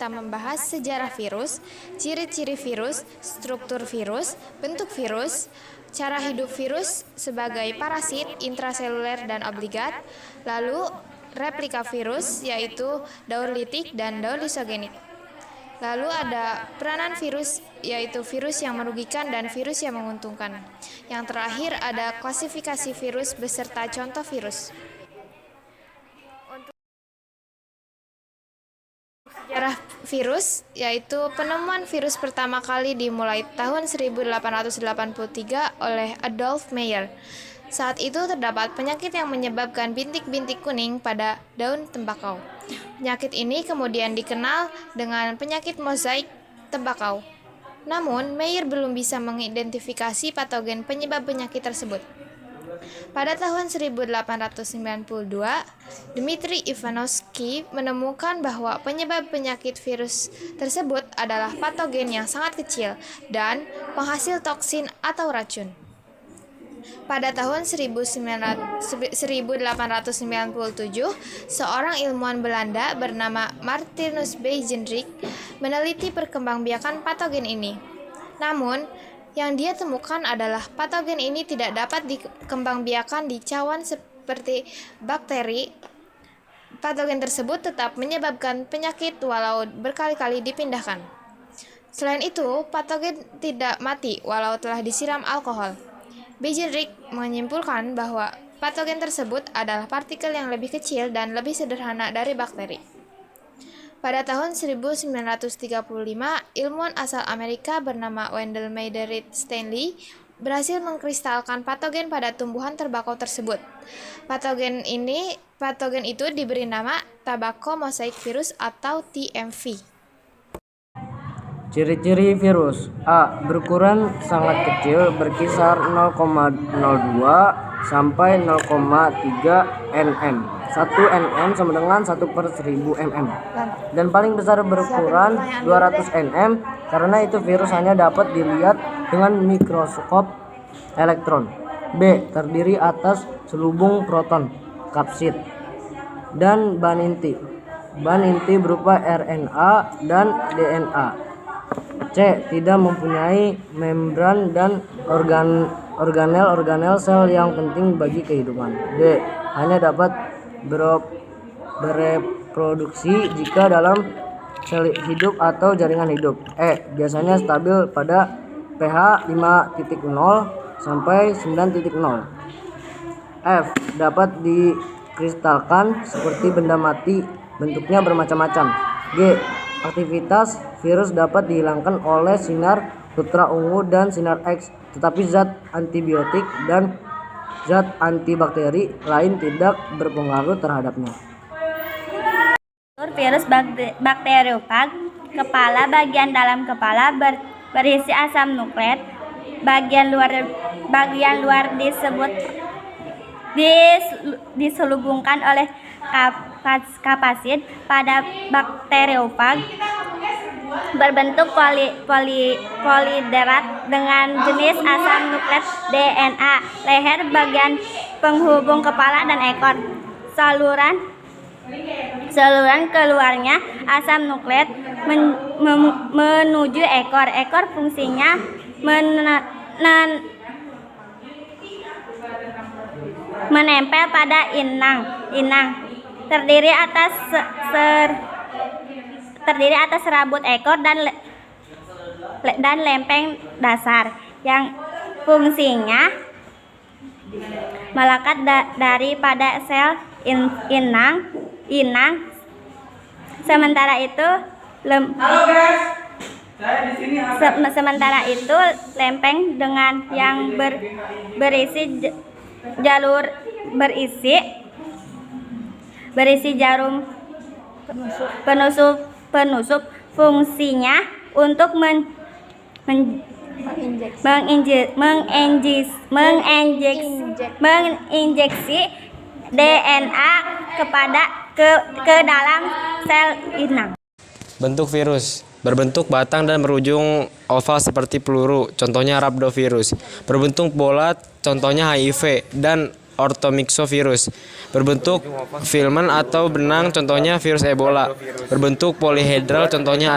kita membahas sejarah virus, ciri-ciri virus, struktur virus, bentuk virus, cara hidup virus sebagai parasit, intraseluler dan obligat, lalu replika virus yaitu daur litik dan daur lisogenik. Lalu ada peranan virus yaitu virus yang merugikan dan virus yang menguntungkan. Yang terakhir ada klasifikasi virus beserta contoh virus. Sejarah virus yaitu penemuan virus pertama kali dimulai tahun 1883 oleh Adolf Meyer. Saat itu terdapat penyakit yang menyebabkan bintik-bintik kuning pada daun tembakau. Penyakit ini kemudian dikenal dengan penyakit mozaik tembakau. Namun, Meyer belum bisa mengidentifikasi patogen penyebab penyakit tersebut. Pada tahun 1892, Dmitri Ivanovsky menemukan bahwa penyebab penyakit virus tersebut adalah patogen yang sangat kecil dan penghasil toksin atau racun. Pada tahun 1897, seorang ilmuwan Belanda bernama Martinus Beijerinck meneliti perkembangbiakan patogen ini. Namun, yang dia temukan adalah patogen ini tidak dapat dikembangbiakan di cawan seperti bakteri. Patogen tersebut tetap menyebabkan penyakit walau berkali-kali dipindahkan. Selain itu, patogen tidak mati walau telah disiram alkohol. Beijerinck menyimpulkan bahwa patogen tersebut adalah partikel yang lebih kecil dan lebih sederhana dari bakteri. Pada tahun 1935, ilmuwan asal Amerika bernama Wendell Meiderit Stanley berhasil mengkristalkan patogen pada tumbuhan tembakau tersebut. Patogen itu diberi nama Tobacco Mosaic Virus atau TMV. Ciri-ciri virus. A. Berukuran sangat kecil, berkisar 0,02 sampai 0,3 nm. 1 nm sama dengan 1/1000 mm. Dan paling besar berukuran 200 nm karena itu virus hanya dapat dilihat dengan mikroskop elektron. B. Terdiri atas selubung proton, kapsid, dan bahan inti. Bahan inti berupa RNA dan DNA. C. Tidak mempunyai membran dan organel sel yang penting bagi kehidupan. D. Hanya dapat bereproduksi jika dalam sel hidup atau jaringan hidup. E. Biasanya stabil pada pH 5.0 sampai 9.0. F. Dapat dikristalkan seperti benda mati, bentuknya bermacam-macam. G. Aktivitas virus dapat dihilangkan oleh sinar ultra-ungu dan sinar X, tetapi zat antibiotik dan zat antibakteri lain tidak berpengaruh terhadapnya. Virus bakteriofag, kepala bagian dalam kepala berisi asam nukleat, bagian luar diselubungkan oleh kapsid. Pada bakteriofag berbentuk poliderat dengan jenis asam nukleat DNA. Leher bagian penghubung kepala dan ekor. Saluran keluarnya asam nukleat menuju ekor. Ekor fungsinya menempel pada inang. Terdiri atas serabut ekor dan lempeng dasar yang fungsinya melekat daripada sel inang. Sementara itu lempeng dengan yang berisi jarum penusuk fungsinya untuk menginjeksi DNA ke dalam sel inang. Bentuk virus. Berbentuk batang dan berujung oval seperti peluru, contohnya rhabdovirus. Berbentuk bola, contohnya HIV. Dan orthomyxovirus. Berbentuk filmen atau benang, contohnya virus Ebola. Berbentuk polihedral, contohnya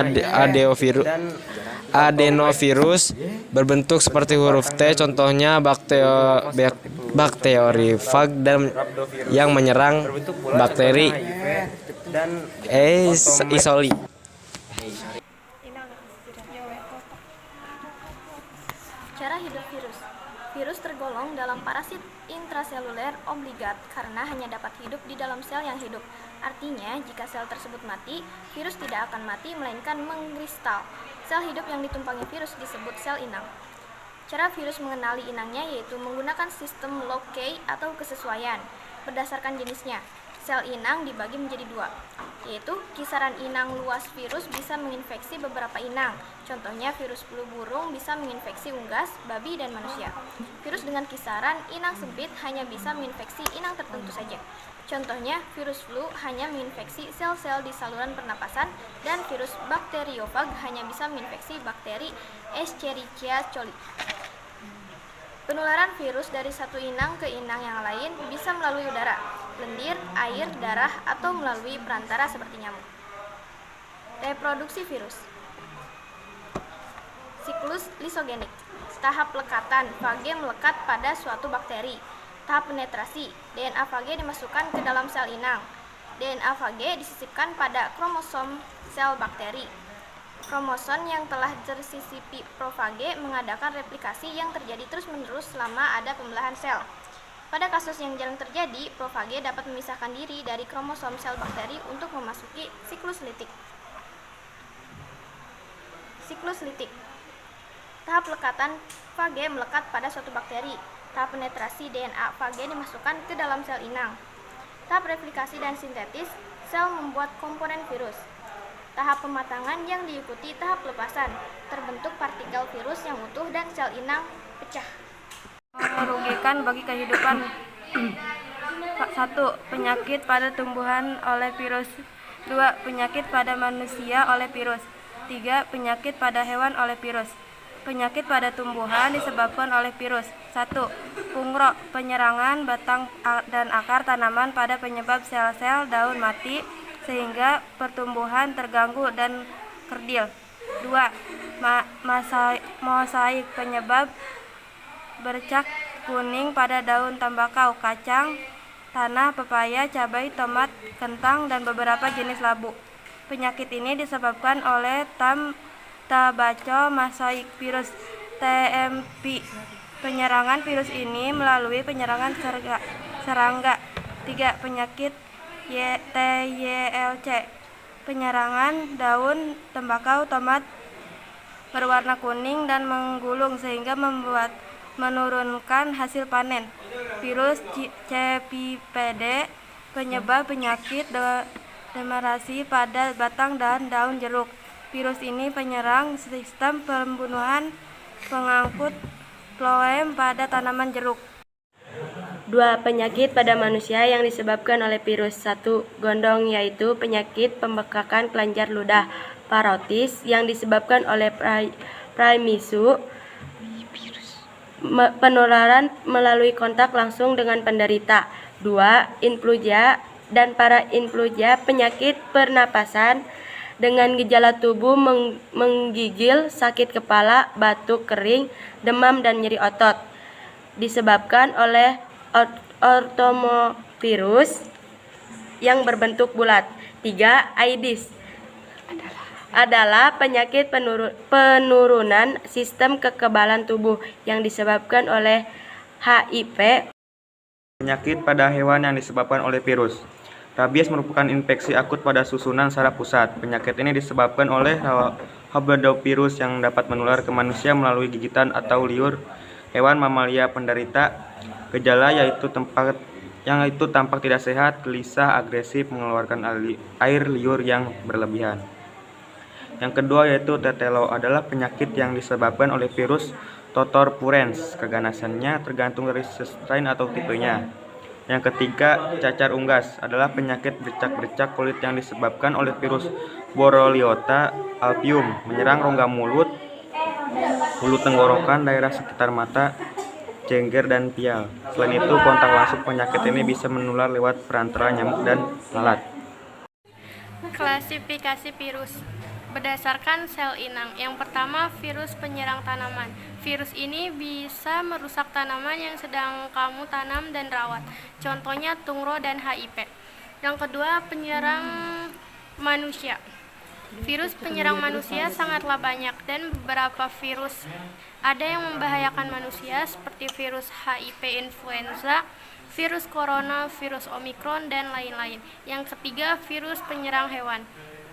adenovirus. Berbentuk seperti huruf T, contohnya bakteriofag dan yang menyerang bakteri E. coli. Cara hidup virus. Virus tergolong dalam parasit intraseluler obligat karena hanya dapat hidup di dalam sel yang hidup. Artinya, jika sel tersebut mati, virus tidak akan mati melainkan mengkristal. Sel hidup yang ditumpangi virus disebut sel inang. Cara virus mengenali inangnya yaitu menggunakan sistem Locke atau kesesuaian berdasarkan jenisnya. Sel inang dibagi menjadi dua, yaitu kisaran inang luas virus bisa menginfeksi beberapa inang. Contohnya virus flu burung bisa menginfeksi unggas, babi, dan manusia. Virus dengan kisaran inang sempit hanya bisa menginfeksi inang tertentu saja. Contohnya virus flu hanya menginfeksi sel-sel di saluran pernapasan dan virus bakteriofag hanya bisa menginfeksi bakteri Escherichia coli. Penularan virus dari satu inang ke inang yang lain bisa melalui udara, lendir, air, darah, atau melalui perantara seperti nyamuk. Reproduksi virus. Siklus lisogenik. Tahap lekatan, fage melekat pada suatu bakteri. Tahap penetrasi, DNA fage dimasukkan ke dalam sel inang. DNA fage disisipkan pada kromosom sel bakteri. Kromosom yang telah tersisipi profage mengadakan replikasi yang terjadi terus-menerus selama ada pembelahan sel. Pada kasus yang jarang terjadi, profage dapat memisahkan diri dari kromosom sel bakteri untuk memasuki siklus litik. Siklus litik. Tahap lekatan, fage melekat pada suatu bakteri. Tahap penetrasi, DNA fage dimasukkan ke dalam sel inang. Tahap replikasi dan sintetis, sel membuat komponen virus. Tahap pematangan yang diikuti tahap pelepasan, terbentuk partikel virus yang utuh dan sel inang pecah. Merugikan bagi kehidupan. 1. Penyakit pada tumbuhan oleh virus. 2. Penyakit pada manusia oleh virus. 3. Penyakit pada hewan oleh virus. Penyakit pada tumbuhan disebabkan oleh virus. 1. Pungro, penyerangan batang dan akar tanaman pada penyebab sel-sel daun mati sehingga pertumbuhan terganggu dan kerdil. 2. Mosaik, penyebab bercak kuning pada daun tembakau, kacang, tanah, pepaya, cabai, tomat, kentang, dan beberapa jenis labu. Penyakit ini disebabkan oleh Tabaco mosaik virus TMP. Penyerangan virus ini melalui penyerangan serangga. 3. Penyakit TYLC, penyerangan daun tembakau, tomat berwarna kuning dan menggulung sehingga menurunkan hasil panen. Virus CPPD, penyebab penyakit demerasi pada batang dan daun jeruk. Virus ini penyerang sistem pembunuhan pengangkut floem pada tanaman jeruk. 2. Penyakit pada manusia yang disebabkan oleh virus. 1. Gondong, yaitu penyakit pembekakan kelenjar ludah parotis yang disebabkan oleh primisu. Penularan melalui kontak langsung dengan penderita. 2. Influenza dan parainfluenza, penyakit pernapasan dengan gejala tubuh menggigil, sakit kepala, batuk kering, demam, dan nyeri otot. Disebabkan oleh ortomovirus yang berbentuk bulat. 3. Aedes adalah penyakit penurunan sistem kekebalan tubuh yang disebabkan oleh HIV. Penyakit pada hewan yang disebabkan oleh virus. Rabies merupakan infeksi akut pada susunan saraf pusat. Penyakit ini disebabkan oleh Habdovirus yang dapat menular ke manusia melalui gigitan atau liur hewan mamalia penderita. Gejala yaitu tampak tidak sehat, gelisah, agresif, mengeluarkan air liur yang berlebihan. Yang kedua yaitu tetelo, adalah penyakit yang disebabkan oleh virus Totor purens. Keganasannya tergantung dari strain atau tipenya. Yang ketiga, cacar unggas, adalah penyakit bercak-bercak kulit yang disebabkan oleh virus Borreliota albium, menyerang rongga mulut, bulu tenggorokan, daerah sekitar mata, cengger, dan pial. Selain itu, kontak langsung penyakit ini bisa menular lewat perantara nyamuk dan lalat. Klasifikasi virus berdasarkan sel inang. Yang pertama, virus penyerang tanaman. Virus ini bisa merusak tanaman yang sedang kamu tanam dan rawat. Contohnya tungro dan HIV. Yang kedua, penyerang manusia. Virus penyerang manusia sangatlah banyak dan beberapa virus ada yang membahayakan manusia seperti virus HIV influenza, virus corona, virus omikron, dan lain-lain. Yang ketiga, virus penyerang hewan.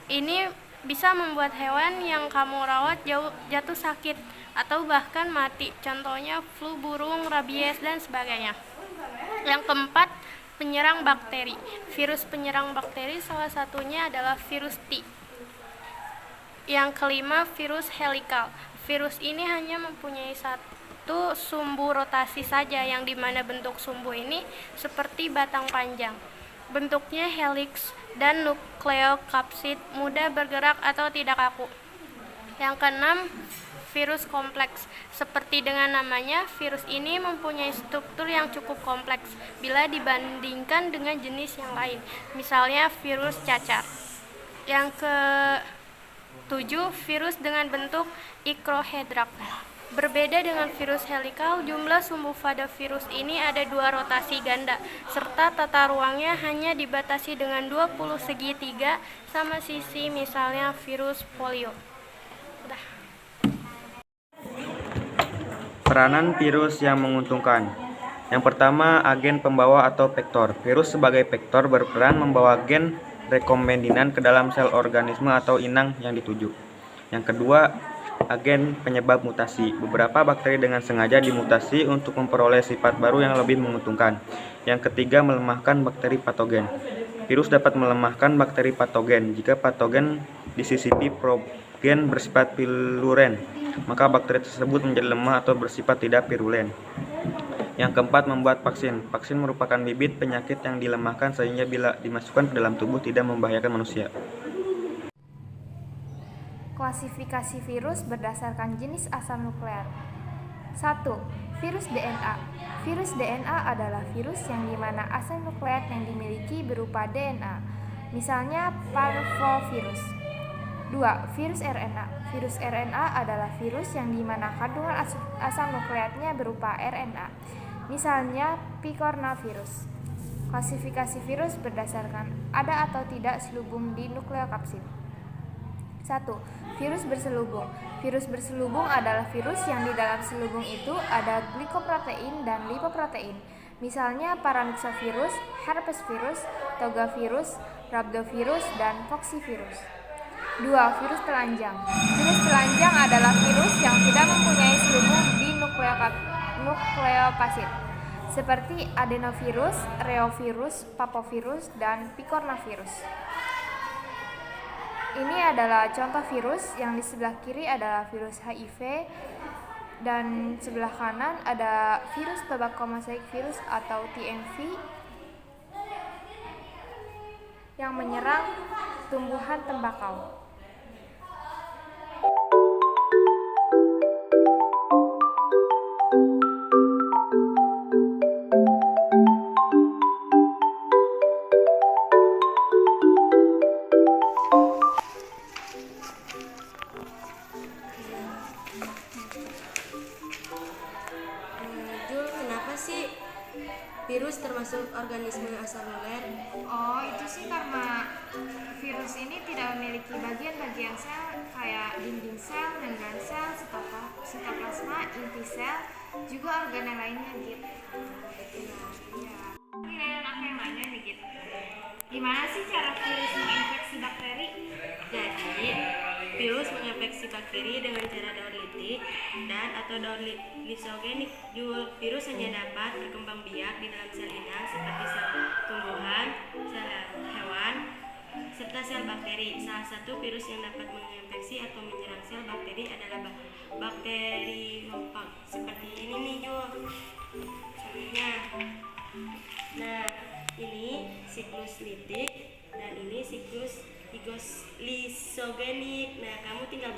Ini bisa membuat hewan yang kamu rawat jatuh sakit atau bahkan mati. Contohnya flu burung, rabies, dan sebagainya. Yang keempat, penyerang bakteri. Virus penyerang bakteri salah satunya adalah virus T. Yang kelima, virus helikal. Virus ini hanya mempunyai satu sumbu rotasi saja, yang dimana bentuk sumbu ini seperti batang panjang. Bentuknya helix dan nukleokapsid, mudah bergerak atau tidak kaku. Yang keenam, virus kompleks. Seperti dengan namanya, virus ini mempunyai struktur yang cukup kompleks bila dibandingkan dengan jenis yang lain, misalnya virus cacar. Yang ke-7, virus dengan bentuk ikrohedrak. Berbeda dengan virus helikal, jumlah sumbu pada virus ini ada 2 rotasi ganda, serta tata ruangnya hanya dibatasi dengan 20 segitiga sama sisi, misalnya virus polio. Udah. Peranan virus yang menguntungkan. Yang pertama, agen pembawa atau vektor. Virus sebagai vektor berperan membawa gen rekombinan ke dalam sel organisme atau inang yang dituju. Yang kedua, agen penyebab mutasi. Beberapa bakteri dengan sengaja dimutasi untuk memperoleh sifat baru yang lebih menguntungkan. Yang ketiga, melemahkan bakteri patogen. Virus dapat melemahkan bakteri patogen. Jika patogen disisipi progen bersifat virulen, maka bakteri tersebut menjadi lemah atau bersifat tidak virulen. Yang keempat, membuat vaksin. Vaksin merupakan bibit penyakit yang dilemahkan sehingga bila dimasukkan ke dalam tubuh tidak membahayakan manusia. Klasifikasi virus berdasarkan jenis asam nuklear. 1. Virus DNA. Virus DNA adalah virus yang dimana asam nukleat yang dimiliki berupa DNA, misalnya parvovirus. 2. Virus RNA. Virus RNA adalah virus yang dimana kandungan asam nukleatnya berupa RNA, misalnya picornavirus. Klasifikasi virus berdasarkan ada atau tidak selubung di nukleokapsid. 1. Virus berselubung. Virus berselubung adalah virus yang di dalam selubung itu ada glikoprotein dan lipoprotein, misalnya paramyxovirus, herpesvirus, togavirus, rhabdovirus, dan poxvirus. 2. Virus telanjang. Virus telanjang adalah virus yang tidak mempunyai selubung di nukleopasid, seperti adenovirus, reovirus, papovirus, dan picornavirus. Ini adalah contoh virus. Yang di sebelah kiri adalah virus HIV dan sebelah kanan ada virus tobacco mosaic virus atau TMV yang menyerang tumbuhan tembakau. Jul, kenapa sih virus termasuk organisme aseluler? Oh, itu sih karena virus ini tidak memiliki bagian-bagian sel kayak dinding sel, membran sel, sitoplasma, inti sel, juga organ lainnya gitu. Ya. Ini aku yang nanya nih gitu. Gimana sih cara virus menginfeksi bakteri? Jadi, virus menginfeksi bakteri dengan cara daur litik dan atau daur lisogenik. Virus hanya dapat berkembang biak di dalam sel inang seperti sel tumbuhan, sel hewan, serta sel bakteri. Salah satu virus yang dapat menginfeksi atau menyerang sel bakteri adalah bakteri lempang. Seperti ini nih, Jul. Contohnya. Nah, ini siklus litik dan ini siklus lisogenik. Nah, kamu tinggal